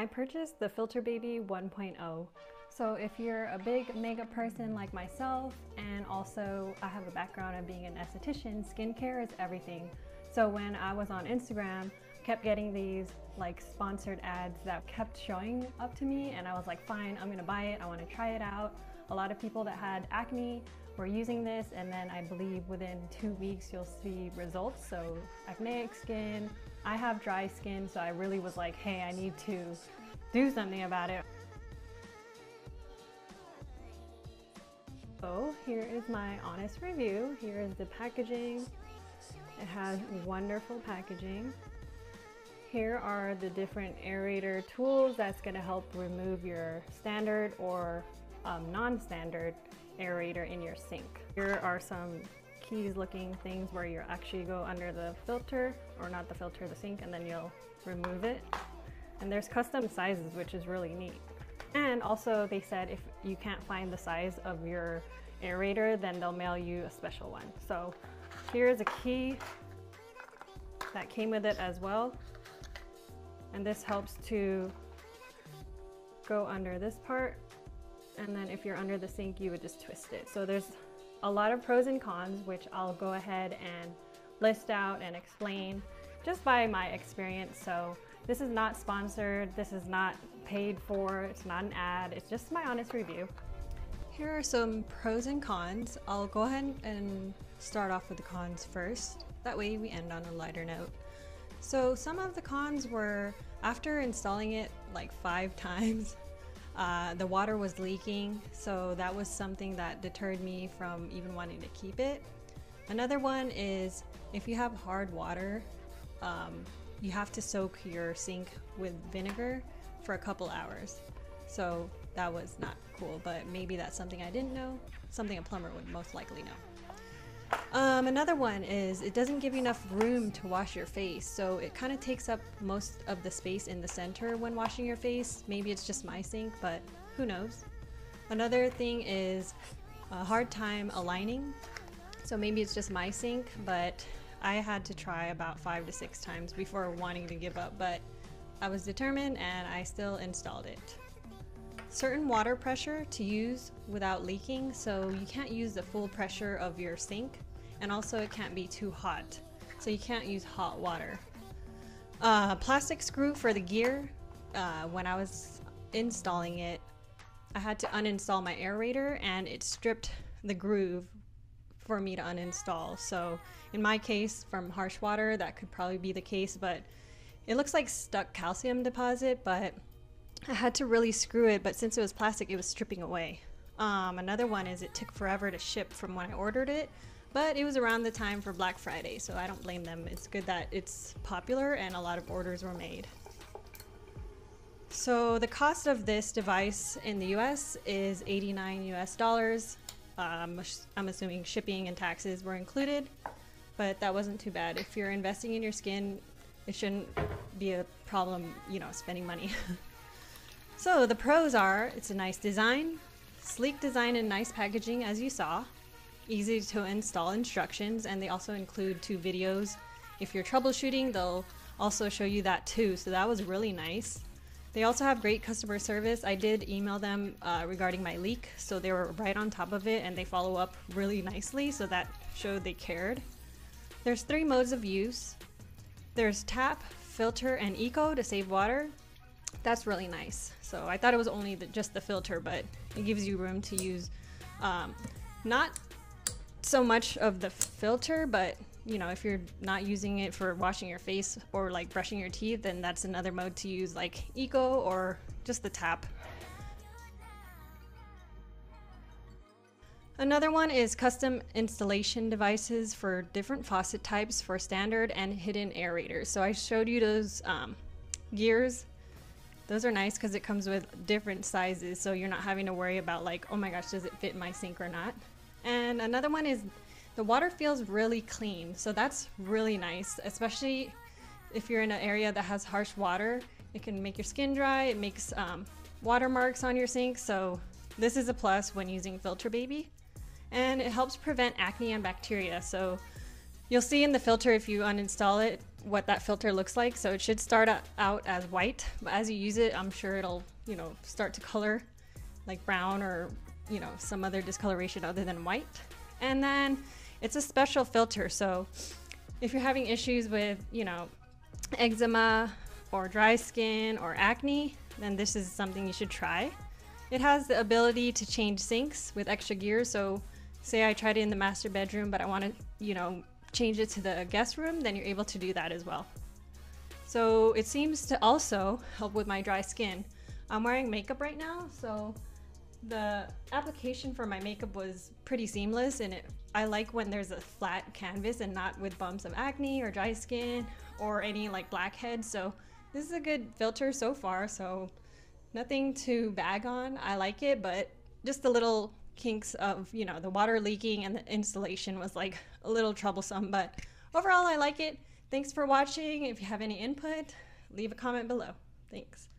I purchased the Filter Baby 1.0. So if you're a big makeup person like myself, and also I have a background of being an esthetician, skincare is everything. So when I was on Instagram, I kept getting these like sponsored ads that kept showing up to me, and I was like, fine, I'm gonna buy it, I wanna try it out. A lot of people that had acne were using this, and then I believe within 2 weeks you'll see results. So acneic skin, I have dry skin, so I really was like, hey, I need to do something about it. So here is my honest review. Here is the packaging. It has wonderful packaging. Here are the different aerator tools that's going to help remove your standard or non-standard aerator in your sink. Here are some keys looking things where you actually go under the filter, or not the filter, the sink, and then you'll remove it. And there's custom sizes, which is really neat. And also they said if you can't find the size of your aerator, then they'll mail you a special one. So here's a key that came with it as well. And this helps to go under this part. And then if you're under the sink, you would just twist it. So there's a lot of pros and cons, which I'll go ahead and list out and explain just by my experience. So this is not sponsored, this is not paid for, it's not an ad, it's just my honest review. Here are some pros and cons. I'll go ahead and start off with the cons first. That way we end on a lighter note. So some of the cons were, after installing it like 5 times, the water was leaking, so that was something that deterred me from even wanting to keep it. Another one is if you have hard water, you have to soak your sink with vinegar for a couple hours. So that was not cool, but maybe that's something I didn't know, something a plumber would most likely know. Another one is it doesn't give you enough room to wash your face, so it kind of takes up most of the space in the center when washing your face. Maybe it's just my sink, but who knows. Another thing is a hard time aligning, so maybe it's just my sink, but I had to try about 5 to 6 times before wanting to give up, but I was determined and I still installed it. Certain water pressure to use without leaking, so you can't use the full pressure of your sink, and also it can't be too hot, so you can't use hot water. Plastic screw for the gear. When I was installing it, I had to uninstall my aerator, and it stripped the groove for me to uninstall. So in my case, from harsh water, that could probably be the case, but it looks like stuck calcium deposit, but I had to really screw it, but since it was plastic, it was stripping away. Another one is it took forever to ship from when I ordered it, but it was around the time for Black Friday, so I don't blame them. It's good that it's popular and a lot of orders were made. So the cost of this device in the US is $89 US. I'm assuming shipping and taxes were included, but that wasn't too bad. If you're investing in your skin, it shouldn't be a problem, you know, spending money. So the pros are, it's a nice design, sleek design and nice packaging as you saw, easy to install instructions, and they also include 2 videos. If you're troubleshooting, they'll also show you that too, so that was really nice. They also have great customer service. I did email them regarding my leak, so they were right on top of it, and they follow up really nicely, so that showed they cared. There's 3 modes of use. There's tap, filter, and eco to save water. That's really nice. So I thought it was only just the filter, but it gives you room to use not so much of the filter, but you know, if you're not using it for washing your face or like brushing your teeth, then that's another mode to use, like eco or just the tap. Another one is custom installation devices for different faucet types for standard and hidden aerators. So I showed you those gears. Those are nice because it comes with different sizes, so you're not having to worry about like, oh my gosh, does it fit in my sink or not? And another one is the water feels really clean, so that's really nice, especially if you're in an area that has harsh water. It can make your skin dry, it makes watermarks on your sink, so this is a plus when using Filter Baby. And it helps prevent acne and bacteria, so you'll see in the filter if you uninstall it, what that filter looks like. So it should start out as white, but as you use it, I'm sure it'll, you know, start to color like brown or, you know, some other discoloration other than white. And then it's a special filter. So if you're having issues with, you know, eczema or dry skin or acne, then this is something you should try. It has the ability to change sinks with extra gears. So say I tried it in the master bedroom, but I want to, you know, change it to the guest room, then you're able to do that as well. So it seems to also help with my dry skin. I'm wearing makeup right now, so the application for my makeup was pretty seamless, and I like when there's a flat canvas and not with bumps of acne or dry skin or any like blackheads. So this is a good filter so far, so nothing to bag on. I like it, but just the little kinks of, you know, the water leaking and the installation was like a little troublesome, but overall I like it. Thanks for watching. If you have any input, leave a comment below. Thanks.